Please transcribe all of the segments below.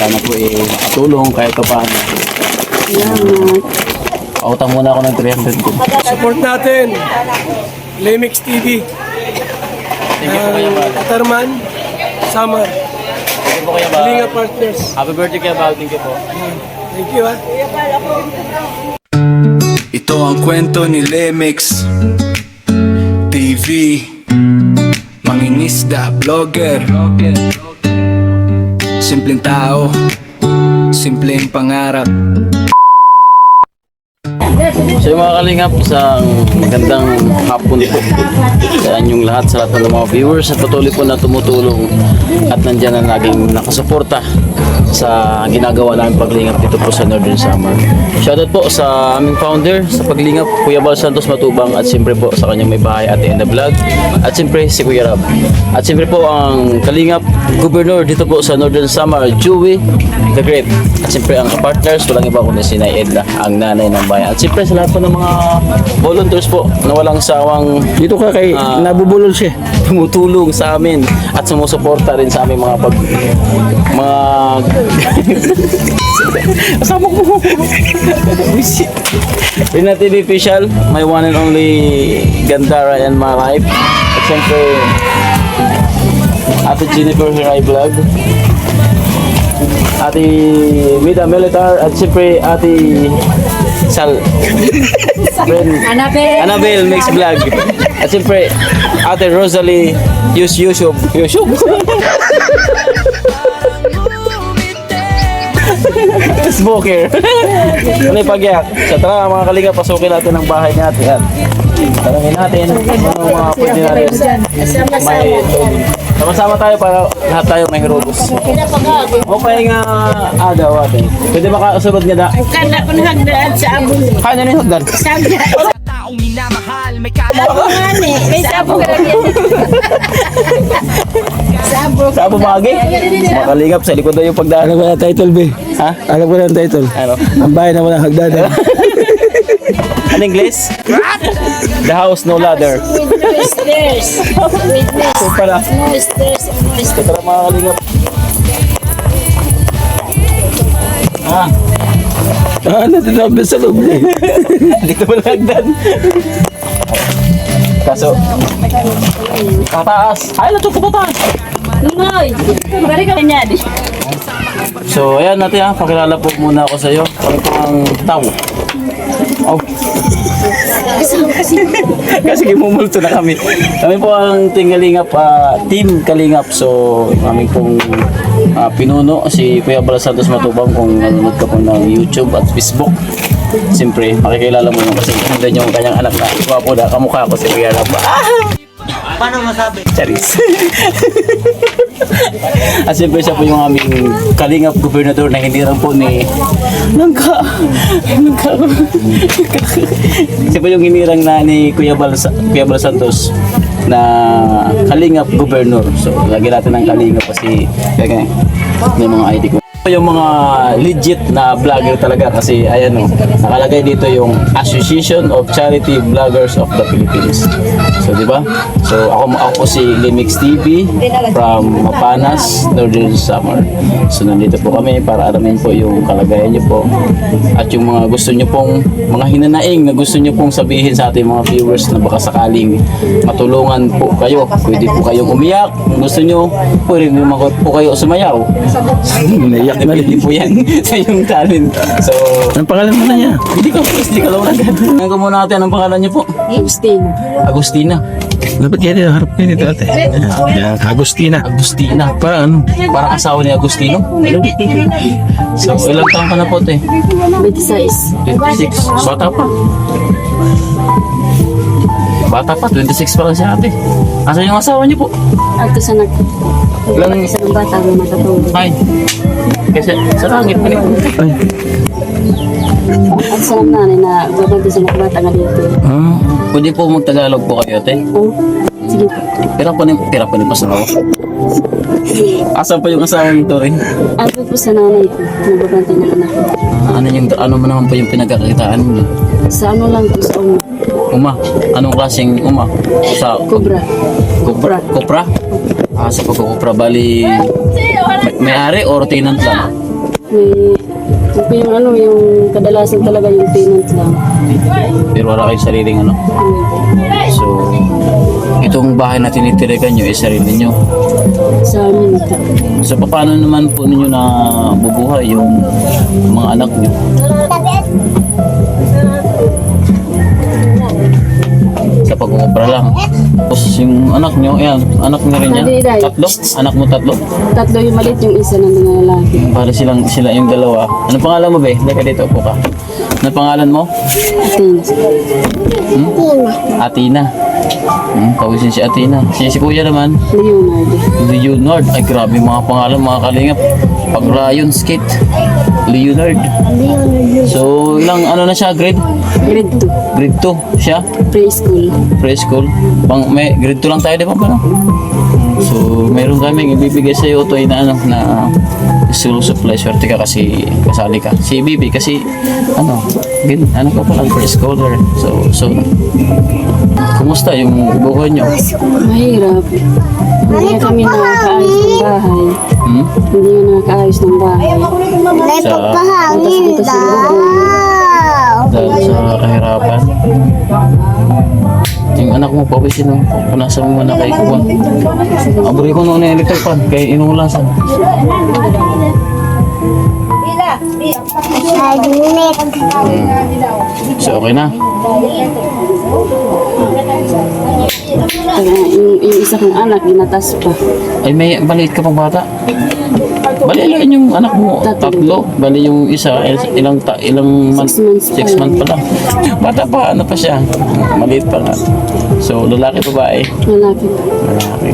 sana po makatulong kahit pa paano. Pautang muna ako ng 300 ko. Support natin. Lemix TV. Thank you po Kuya Bal. Katarman. Summer. Thank you po Kuya Bal. Kalinga Partners. Happy birthday Kuya Bal. Thank you po. Thank you ha. Ito ang kwento ni Lemix TV, mangingisda, vlogger, simpleng tao, simpleng pangarap. So yung mga kalingap, sa magandang hapon po sa inyong lahat, sa lahat ng mga viewers at patuloy po na tumutulong at nandyan na laging nakasuporta sa ginagawa namin paglingap dito po sa Northern Samar. Shoutout po sa aming founder sa paglingap, Kuya Bal Santos Matubang, at siyempre po sa kanyang may bahay Ate Enda Vlog, at siyempre si Kuya Rab, at siyempre po ang kalingap Gobernador dito po sa Northern Samar, Joey the Great, at siyempre ang partners, walang iba kundi si Nay Edla, ang nanay ng bayan, at siyempre sa lahat po ng mga volunteers po na walang sawang Dito ka kay nabubulol siya. tumutulong sa amin at sumusuporta rin sa aming mga kasama ko Rina TV official, my one and only Gandara and my life, at siyempre Ate Jennifer Hiray Vlog, Ate Vida Militar, at siyempre Ate Sal Annabelle Mix Vlog, at siyempre Ate Rosalie YouTube Smoker. Ano yung pagyak? So tara mga kalinga, pasukin natin ang bahay natin. Yan. Tanungin natin ano mga pwede natin. Sama-sama tayo para lahat tayo may hirugos. Okay nga agaw ate. Pwede ba kasunod nga da? Kala ko nahagdaan sa abon. Kaya na yung hagdan. Taong minamahal, may May sabong. Sa Abu Magi? Mga kalingap, sa likod na yung pagdaan. Alam ko na title, be. Ha? Alam ko na ang title. Ano? Ang bahay na walang hagdanan. Ano English? The house no ladder. With no stairs. With So pala. no stairs. So tara mga kalingap. Ah, Natatabi sa loob niya. dito mo lang hagdan. Kaso, kataas. Ay, natuto pa taas. Nunoy. Bari ka niya di. So, ayan natin ha. Pakilala po muna ako sa iyo. Kami po ang tao. Oh. Kasi gimumulto na kami. Kami po ang Kalingap, Team Kalingap. So, kami pong pinuno si Kuya Bal Santos Matubang. Kung nanonood ka po ng YouTube at Facebook, siyempre, makikilala mo naman kasi hindi yung kanyang anak na gwapo na kamukha ko si Kuya Rab. Paano masabi? Charis. At siyempre siya po yung aming Kalingap Gobernador na hindi lang po ni siya po yung hinirang na ni Kuya Bal Santos na Kalingap Gobernador. So lagi natin ng Kalingap kasi kaya may mga ID ko. Yung mga legit na vlogger talaga kasi ayan o, nakalagay dito yung Association of Charity Vloggers of the Philippines. So di ba? So ako po si Lemix TV from Mapanas, Northern Samar. So nandito po kami para alamin po yung kalagayan niyo po at yung mga gusto niyo pong mga hinanaing na gusto niyo pong sabihin sa ating mga viewers na baka sakaling matulungan po kayo. Pwede po kayong umiyak. Kung gusto niyo, pwede naman po kayo sumayaw. Naiyak na Pwede po yan sa yung talent. So, Anong pangalan mo na niya? hindi ka lang agad. Ngayon ko muna natin, anong pangalan niyo po? Instin. Agustina. Dapat kaya dito, harap kayo dito ate. Yan, Agustina. Agustina. Para ano? Parang asawa ni Agustino. So, ilang taon ka na po, te? 26. 26. Bata pa. Bata pa, 26 pa lang siya ate. Asan yung asawa niyo po? Ato sa nag... Ilang- Isa ng bata may matutulog. Ay. Kasi sa langit pa rin. Ay. At sa nanay na babanti sa nakabata nga dito. Ah. Pwede po magtagalog po kayo, te? Oh, sige po. Pira pa ni Pasaraw. Asan pa yung asawa nito rin? Ato po sa nanay ko, nababanti ng anak ko. Ano mo naman po yung pinagkakitaan niyo? Sa ano lang po sa una. Uma. Anong klaseng uma? Sa Cobra. Kopra? Sa pagkukupra, bali may-ari or tenant lang? May yung ano, yung kadalasan talaga yung tenant lang. Pero wala kayong sariling ano. So, itong bahay na tinitirikan nyo, sarili nyo. Sa amin po. So, paano naman po ninyo na bubuhay yung mga anak nyo? Sa pag-uubra lang. Tapos yung anak nyo, yan, anak nyo rin yan. Tatlo? Anak mo tatlo? Tatlo yung maliit, yung isa na mga lalaki. Bali sila yung dalawa. Ano pangalan mo, be? Deka dito po ka. Ano pangalan mo? Athena. Athena. Kawisin si Athena. Si kuya naman. Leonardo. Leonard. Ay, grabe mga pangalan, mga kalingap. Pag Ryan Skate. Leonard. So, ilang ano na siya, grade? Grade 2. Grade 2 siya. Preschool. Preschool. May grade 2 lang tayo, di ba pa? So, mayroon kami ibibigay sa iyo to na ano na school supply. Swerte ka kasi kasali ka. Si Bibi kasi ano ka pa lang preschooler. So kumusta yung buhay nyo? Mahirap. Hindi na kami nakakaayos ng bahay. Hindi na nakakaayos ng bahay. Sa, Dito sa loob. dahil sa kahirapan. Yung anak mo pa, sino? Punasan mo na kay Kuwan. Abri ko noon na electric fan, kay inulasan. So, okay na. Kaya yung isa kong anak, ginatas pa. Ay, may baliit ka pang bata. Bali, ilan yung anak mo? Tatlo. Bali yung isa, ilang months? 6 months pa 6 months pa lang. Bata pa, ano pa siya? Maliit pa nga. So, lalaki babae? Lalaki pa. Lalaki.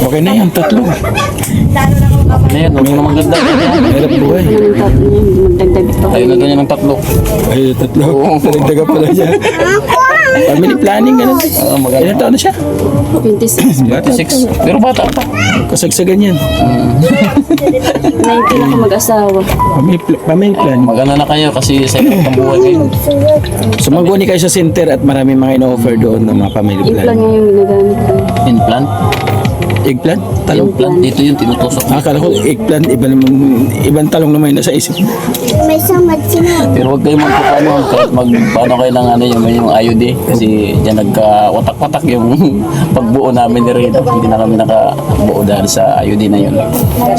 Okay na yan, tatlo. Ano yan? Huwag mo naman ganda. Hirap buhay. Ano ng tatlo niya, hindi magdagdag pa. Tayo na ganyan ng tatlo. Ay, tatlo. Nagdaga pala siya. Family planning, gano'n. Maganda. Ilan taon na siya? 26. 26. Pero bata pa. Kasagsagan yan. 19 ako mag-asawa. Family planning. Maganda na kayo kasi sa inyo ang buhay kayo. Sumangguni kayo sa center at maraming mga ino-offer doon ng mga family Implant planning. nga yung ginagamit ko. Implant? Eggplant? Talong? Implant. Dito yung tinutusok. Akala ko eggplant, ibang talong naman yung nasa isip. Pero huwag kayo magpapano kahit magpaano kayo ng ano yung IUD kasi dyan nagka-watak-watak yung pagbuo namin ni Rito. Hindi na kami nakabuo dahil sa IUD na yun.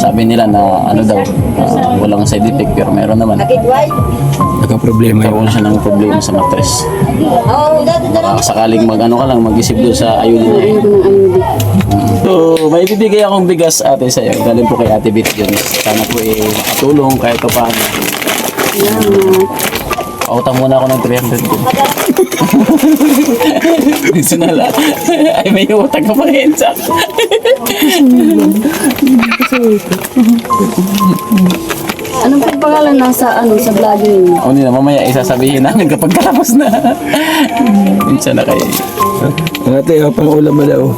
Sabi nila na ano daw, walang side effect pero meron naman. Nagka-problema yun. Karoon siya ng problema sa mattress. Sakaling mag-ano ka lang, mag-isip doon sa IUD na yun. Ayoko ng ayudi. So, may bibigay akong bigas ate sa'yo. Galing po kay Ate Bit yun. Sana po makatulong kahit pa paano. Salamat. Pautang muna ako ng 300 ko. Dito na lang. Ay, may utang ka pa rin sa Anong pagpangalan nasa sa vlogging niyo? O nila, mamaya isasabihin namin kapag tapos na. Minsan na kayo. Ate, pang ulam mo daw.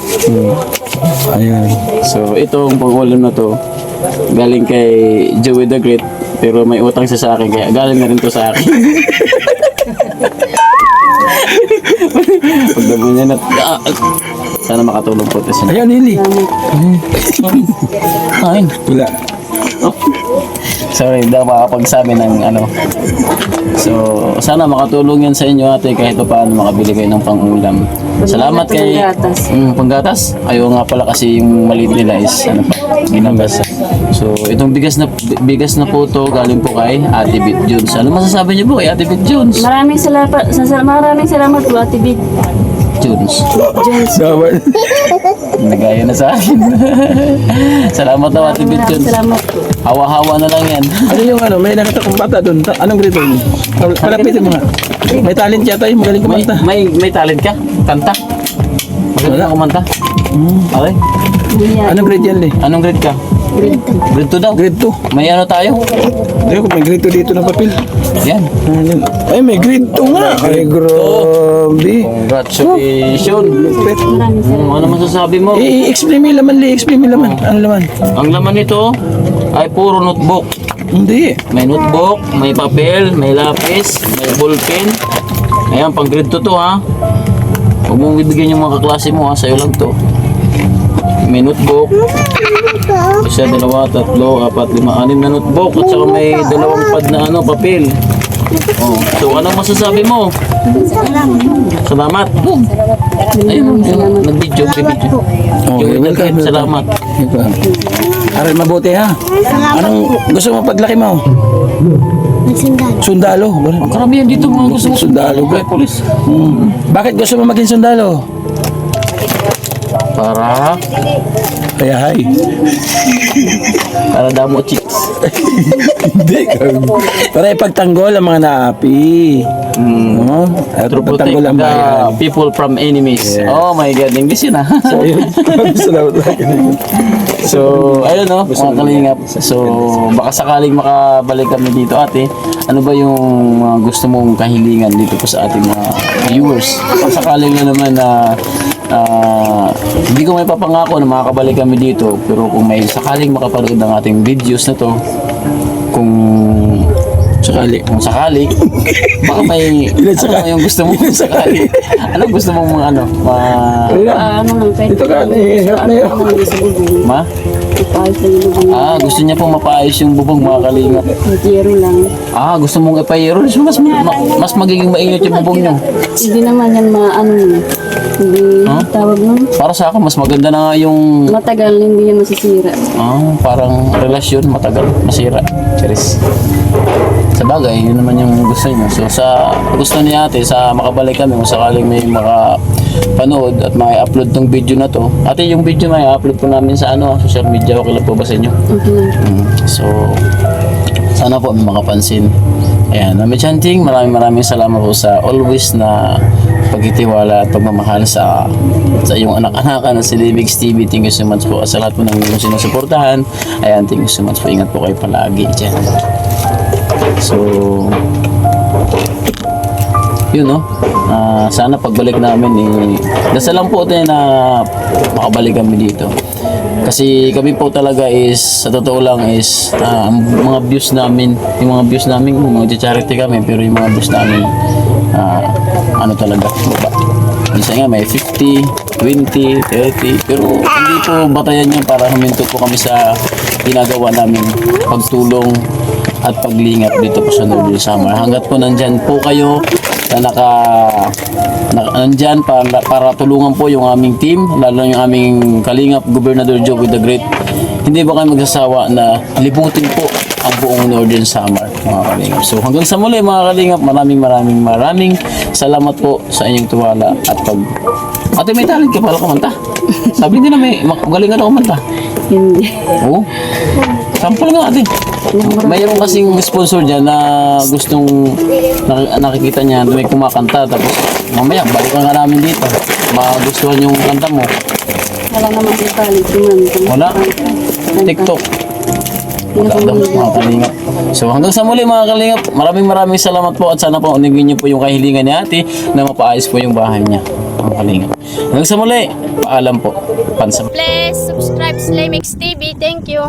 Ayan. So, itong pag-ulam na to, galing kay Joey the Great. Pero may utang siya sa akin, kaya galing na rin to sa akin. Pagdago niya na, sana makatulong po tayo. Ayan, Lily. Kain. Wala. Sorry, hindi ako makapagsabi ng ano. So, sana makatulong yan sa inyo ate kahit pa paano makabili kayo ng pang-ulam. Salamat kay... Panggatas. Panggatas? Ayaw nga pala kasi yung maliit nila is ano pa, ginabas. So, itong bigas na po to galing po kay Ate Bit Jones. Ano masasabi niyo po kay Ate Bit Jones? Maraming salamat po, Ate Bit Jones. Jones. Gawal. Nagaya na sa akin. Salamat daw Ate Bit Jones. Salamat po. Hawa-hawa na lang yan. Ano yung ano, may nakatakong bata doon. Anong grade yun? Palapitin mo nga. May talent yata yung magaling kumanta. May talent ka? Kanta? Magaling ka kumanta? Okay. Ayan. Anong grade yan, Lee? Anong grade ka? Grade 2 daw. Grade 2. May ano tayo? Hindi ko, may grade 2 dito ng papel. Yan. Ay, may grade 2 nga. Ay, grabe. Congratulations. Lupit. Ano masasabi mo? I-explain mo yung laman, Lee. Explain mo yung laman. Ano laman? Ang laman nito ay puro notebook. Hindi. May notebook, may papel, may lapis, may ballpen. Ayan, pang grade 2 to ha. Huwag mong bibigyan yung mga kaklase mo ha. Sa'yo lang to. May notebook, Isa, dalawa, tatlo, apat, lima, anim na notebook at saka may dalawang pad na papel. Oh, so anong masasabi mo? Salamat. Ayun, nag-video, video. Okay, welcome. Salamat. Aral mabuti ha. Anong gusto mo paglaki mo? Sundalo. Ang karamihan dito mga gusto mo. Sundalo ba? Polis. Bakit gusto mo maging sundalo? Para Kaya damo chicks. Hindi. Para ipagtanggol ang mga naapi. No? At To ipagtanggol protect ang the bayan. people from enemies. Yes. Oh my God, English yun So, yun. Salamat lagi. So, ayun no, mga kalingap. So, baka sakaling makabalik kami dito ate, ano ba yung mga gusto mong kahilingan dito po sa ating mga viewers? Baka sakaling na naman na hindi ko may papangako na makakabalik kami dito, pero kung may sakaling makapanood ng ating videos na to, kung sakali, baka may ano yung gusto mo sakali. Ano gusto mong mga ano? Ano lang, pwede. Ito ka, hirap na yun. Sa bubong. Ma? Ipahit lang yung bubong. Gusto niya pong mapaayos yung bubong mga kalingap. Magkiro lang. Gusto mong ipayero. So, mas magiging mainit yung bubong niyo. Hindi naman yan ano yun. Hindi tawag nun. Para sa akin, mas maganda na nga yung Matagal, hindi yan masisira. parang relasyon, matagal, masira. Charis. Sa bagay, yun naman yung gusto niyo. So, sa gusto ni ate, sa makabalik kami, kung sakaling may makapanood at may upload tong video na to. Ate, yung video may upload po namin sa social media. Okay lang po ba sa inyo? Okay lang. So, sana po may makapansin. Ayan, Mami Chanting, maraming salamat po sa always na pagtitiwala at pagmamahal sa iyong anak-anakan na si Lemix TV. Thank you so much po sa lahat po ng inyong sinusuportahan. Ayan, thank you so much po. Ingat po kayo palagi dyan. So, yun no. Sana pagbalik namin dasal lang po tayo na makabalik kami dito. Kasi kami po talaga is, sa totoo lang is, ang mga views namin, mga charity kami, pero yung mga views namin, ano talaga, baba. Minsan nga may 50, 20, 30, pero hindi po batayan yun para huminto po kami sa ginagawa namin pagtulong at paglingap dito po sa Northern Samar. Hanggat po nandyan po kayo na nandyan para tulungan po yung aming team, lalo yung aming kalingap, Gobernador Joe with the Great. Hindi ba kayo magsasawa na libutin po ang buong Northern Samar, mga kalingap. So hanggang sa muli mga kalingap, maraming salamat po sa inyong tuwala at Ate, may talent ka pala kumanta. Sabi nila may magaling ka na kumanta. Hindi. Oo. Sample nga ate. Mayroon kasing sponsor dyan na gustong nakikita niya may kumakanta tapos mamaya balikan ka namin dito. Magustuhan yung kanta mo. Wala naman si Khalid. Wala? TikTok. Wala daw mga kalingap. So hanggang sa muli mga kalingap, maraming salamat po at sana po unigin niyo po yung kahilingan ni ate na mapaayos po yung bahay niya. Mga kalingap. Hanggang sa muli, paalam po. Pansam. Please subscribe to Lemix TV. Thank you.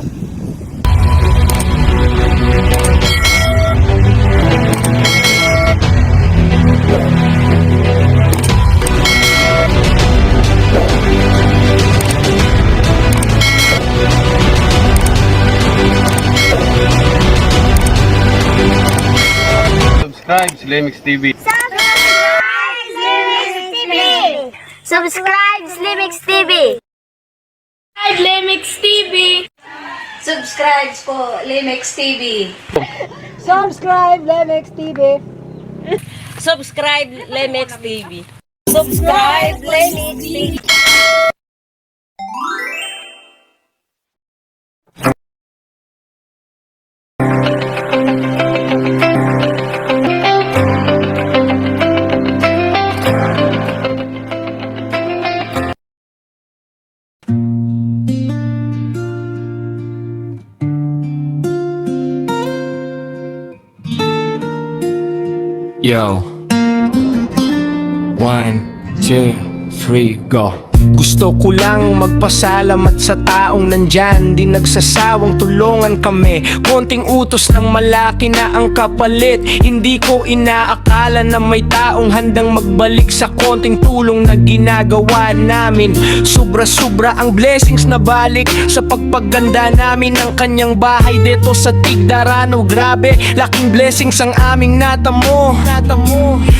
Subscribe to Lemix TV. Subscribe to Lemix TV. Lemix TV. Subscribe po, Lemix TV. Subscribe Lemix TV. Subscribe, Lemix TV. Subscribe, Lemix TV. Yo. 1, 2, 3, go. Gusto ko lang magpasalamat sa taong nandyan, di nagsasawang tulungan kami. Konting utos ng malaki na ang kapalit. Hindi ko inaakala na may taong handang magbalik sa konting tulong na ginagawa namin. Sobra-sobra ang blessings na balik sa pagpaganda namin ng kanyang bahay dito sa Tigdarano. Grabe, laking blessings ang aming natamo.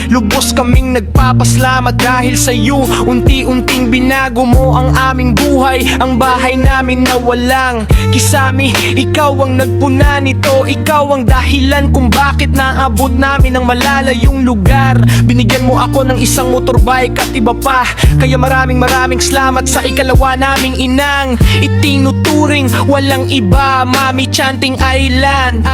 Lubos kaming nagpapaslamat dahil sa iyo. Unti-unting binago mo ang aming buhay. Ang bahay namin na walang kisami. Ikaw ang nagpuna nito. Ikaw ang dahilan kung bakit naabot namin ang malalayong lugar. Binigyan mo ako ng isang motorbike at iba pa. Kaya maraming salamat sa ikalawa naming inang itinuturing walang iba, Mami Chanting Island.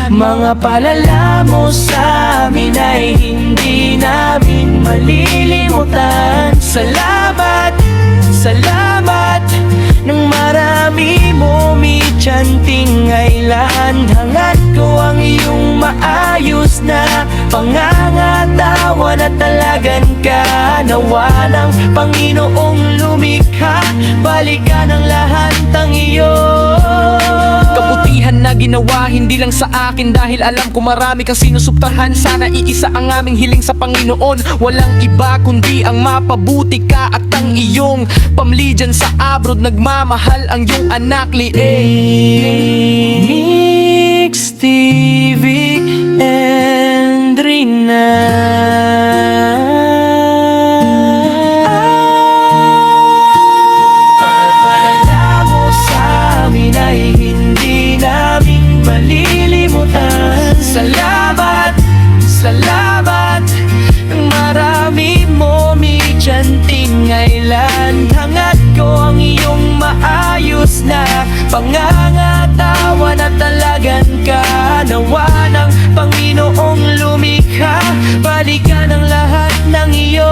Mga palala mo sa amin ay hindi namin malilimutan. Salamat ng marami mo, Mi Chanting Island. Hangad ko ang iyong maayos na pangangatawan at talagan ka. Nawa ng Panginoong lumikha, balikan ang lahat ng iyo. Kabutihan na ginawa hindi lang sa akin, dahil alam ko marami kang sinusuptahan. Sana iisa ang aming hiling sa Panginoon. Walang iba kundi ang mapabuti ka at ang iyong pamilya dyan sa abroad. Nagmamahal ang iyong anak Mix TV and Rina. Salamat ng marami mo, Mi Chanting Island. Hangad ko ang iyong maayos na pangangatawan at talagan ka. Nawa ng Panginoong lumikha, balikan ang lahat ng iyo.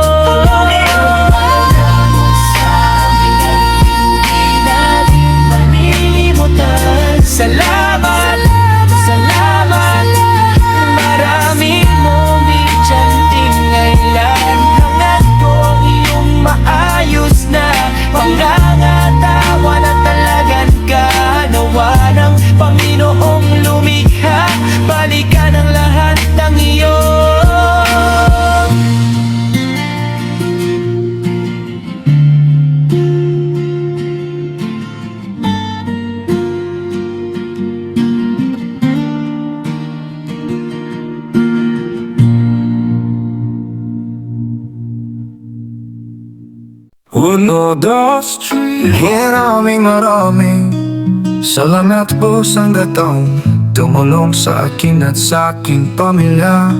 Salamat marami mo, Mi Chanting Island. Hangad ko ang iyong maayos na pangangatawan at talagan ka. Nawa ng Panginoong lumikha, balikan ang lahat ng iyo. Uno, dos, three. Maraming salamat po sa taong tumulong sa akin at sa aking pamilya.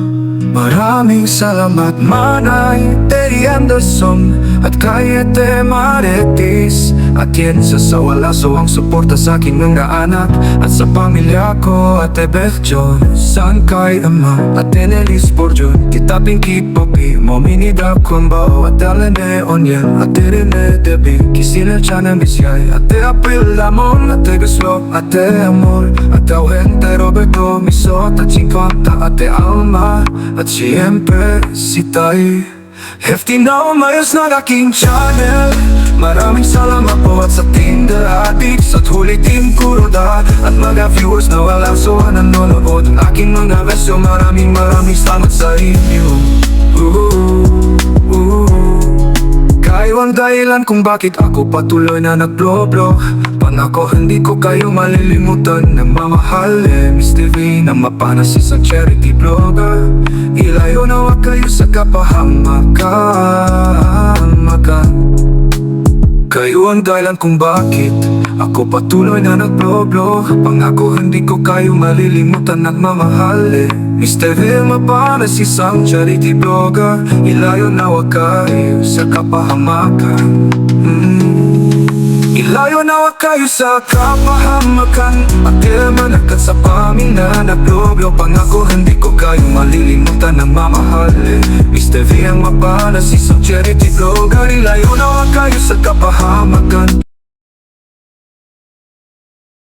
Maraming salamat Manay, Terry Anderson at kay Ete Marites. At yan sa walaso ang suporta sa aking mga anak at sa pamilya ko. Ate Beth John, San kay Ama, Ate Nelly Sporjon, Kita Pinky Poppy, Mominida Kumbo, Ate Alene Oniel, Ate Rene Debbie, Kisina Chana Misyay, Ate April Lamon, Ate Guslo, Ate Amor, Ate Wente Roberto Misot at 50, Ate Alma at siyempre si Tay. Hefty na umayos ng aking channel. Maraming salamat po at sa Tinder Addicts at Huli Team Kuroda at mga viewers na walang suwa nanonood ng aking mga besyo. Maraming salamat sa inyo. Kayo ang dahilan kung bakit ako patuloy na nag-vlog. Pangako hindi ko kayo malilimutan. Nagmamahal Miss TV na mapanas isang charity vlogger. Ilayo nawa kayo sa kapahamakan. Kayo ang dahilan kung bakit ako patuloy na nag-vlog. Pangako hindi ko kayo malilimutan. Nagmamahal Miss TV mapanas isang charity vlogger. Ilayo nawa kayo sa kapahamakan. Ilayo nawa kayo sa kapahamakan. At managkat sa pamina nag-vlog. Pangako hindi ko kayo malilimutan. Nagmamahal Miss TV ang mapanas isang charity vlogger. Ilayo nawa kayo sa kapahamakan.